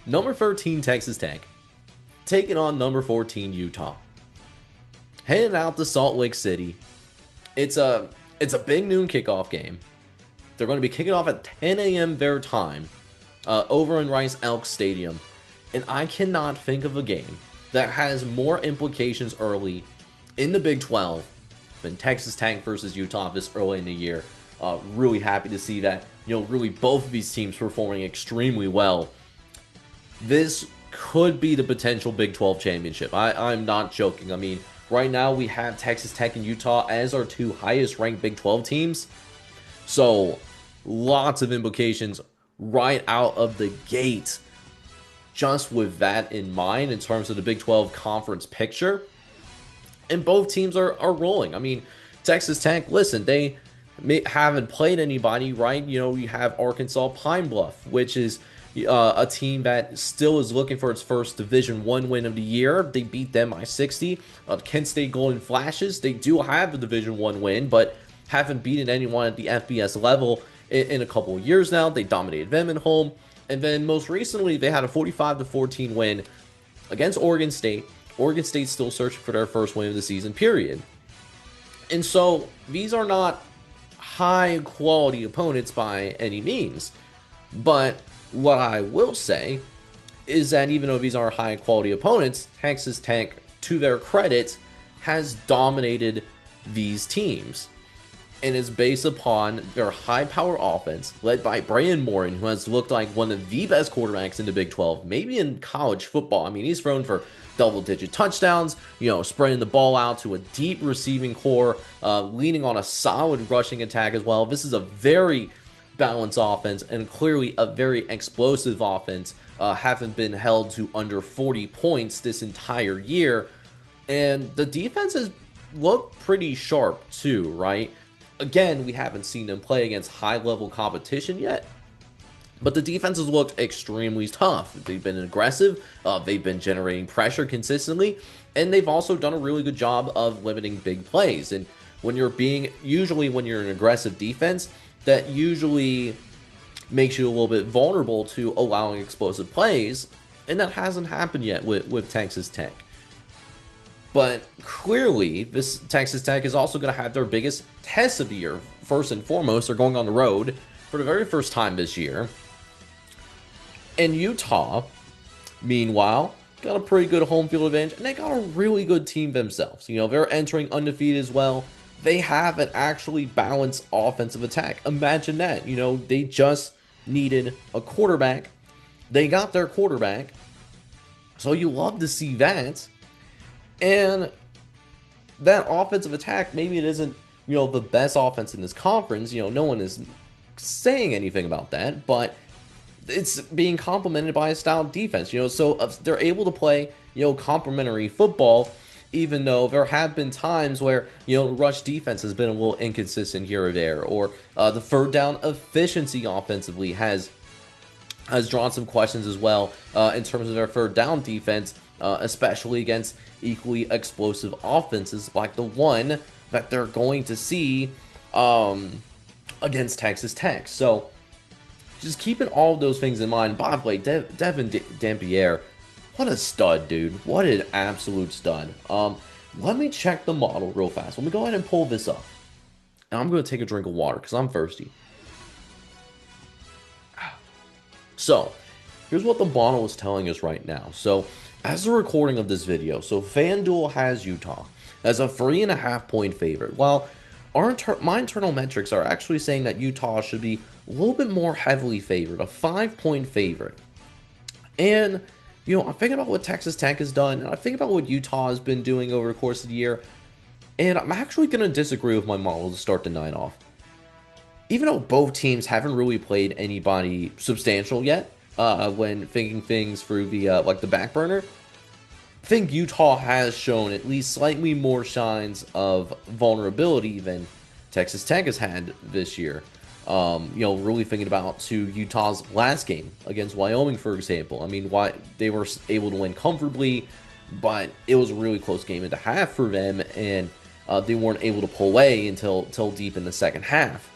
Number 13 Texas Tech taking on number 14 Utah. Heading out to Salt Lake City. It's a big noon kickoff game. They're going to be kicking off at 10 a.m. their time over in Rice Elk Stadium. And I cannot think of a game that has more implications early in the Big 12 than Texas Tech versus Utah this early in the year. Really happy to see that. Really both of these teams performing extremely well. This could be the potential Big 12 championship. I'm not joking. I mean, right now we have Texas Tech and Utah as our two highest ranked Big 12 teams. So lots of implications right out of the gate just with that in mind in terms of the Big 12 conference picture. And both teams are rolling. I mean, Texas Tech, listen, they haven't played anybody, right? You have Arkansas Pine Bluff, which is a team that still is looking for its first Division I win of the year. They beat them by 60. Kent State Golden Flashes, they do have a Division I win, but haven't beaten anyone at the FBS level in a couple of years now. They dominated them at home. And then most recently, they had a 45-14 win against Oregon State. Oregon State's still searching for their first win of the season, period. And so these are not high quality opponents by any means. But what I will say is that even though these are high quality opponents, Texas Tech, to their credit, has dominated these teams. And is based upon their high power offense, led by Brandon Morin, who has looked like one of the best quarterbacks in the Big 12, maybe in college football. I mean, he's thrown for double-digit touchdowns, spreading the ball out to a deep receiving core, leaning on a solid rushing attack as well. This is a very balanced offense and clearly a very explosive offense. Haven't been held to under 40 points this entire year. And the defense has looked pretty sharp too, right? Again, we haven't seen them play against high-level competition yet, but the defense has looked extremely tough. They've been aggressive, they've been generating pressure consistently, and they've also done a really good job of limiting big plays. And usually when you're an aggressive defense, that usually makes you a little bit vulnerable to allowing explosive plays, and that hasn't happened yet with Texas Tech. But clearly, this Texas Tech is also going to have their biggest test of the year. First and foremost, they're going on the road for the very first time this year. And Utah, meanwhile, got a pretty good home field advantage, and they got a really good team themselves. They're entering undefeated as well. They have an actually balanced offensive attack. Imagine that. They just needed a quarterback. They got their quarterback. So you love to see that. And that offensive attack, maybe it isn't, the best offense in this conference. No one is saying anything about that, but it's being complemented by a style defense, so they're able to play, complementary football, even though there have been times where, rush defense has been a little inconsistent here or there, or the third down efficiency offensively has drawn some questions as well in terms of their third down defense, especially against equally explosive offenses like the one that they're going to see against Texas Tech. So just keeping all of those things in mind. By the way, Devin Dampier, what a stud, dude. What an absolute stud. Let me check the model real fast. Let me go ahead and pull this up. And I'm going to take a drink of water because I'm thirsty. So, here's what the model is telling us right now. So, as a recording of this video, so FanDuel has Utah as a 3.5-point favorite, while my internal metrics are actually saying that Utah should be a little bit more heavily favored, a 5-point favorite. And, I'm thinking about what Texas Tech has done, and I think about what Utah has been doing over the course of the year, and I'm actually going to disagree with my model to start the night off. Even though both teams haven't really played anybody substantial yet, when thinking things through the back burner, I think Utah has shown at least slightly more signs of vulnerability than Texas Tech has had this year. Really thinking about to Utah's last game against Wyoming, for example. I mean, they were able to win comfortably, but it was a really close game at the half for them, and they weren't able to pull away until deep in the second half.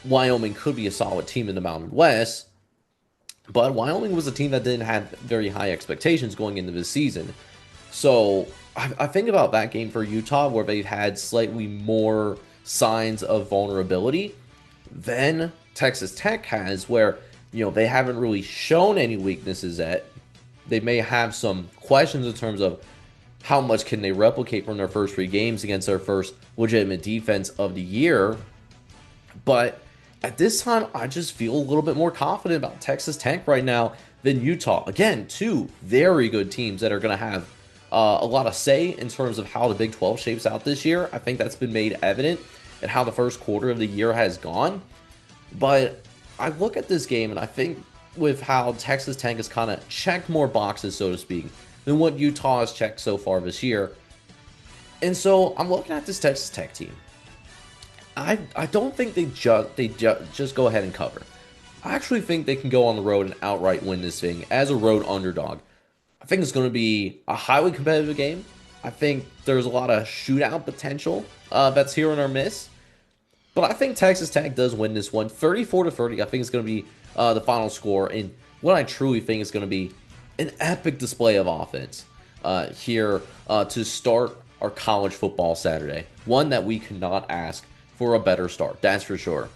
Wyoming could be a solid team in the Mountain West, But Wyoming was a team that didn't have very high expectations going into this season. So I think about that game for Utah where they've had slightly more signs of vulnerability than Texas Tech has, where, they haven't really shown any weaknesses yet. They may have some questions in terms of how much can they replicate from their first 3 games against their first legitimate defense of the year. But at this time, I just feel a little bit more confident about Texas Tech right now than Utah. Again, two very good teams that are going to have a lot of say in terms of how the Big 12 shapes out this year. I think that's been made evident in how the first quarter of the year has gone. But I look at this game and I think with how Texas Tech has kind of checked more boxes, so to speak, than what Utah has checked so far this year. And so I'm looking at this Texas Tech team. I don't think they just go ahead and cover. I actually think they can go on the road and outright win this thing as a road underdog. I think it's going to be a highly competitive game. I think there's a lot of shootout potential that's here in our midst. But I think Texas Tech does win this one, 34-30. I think it's going to be the final score, and what I truly think is going to be an epic display of offense here to start our college football Saturday. One that we cannot ask for a better start, that's for sure.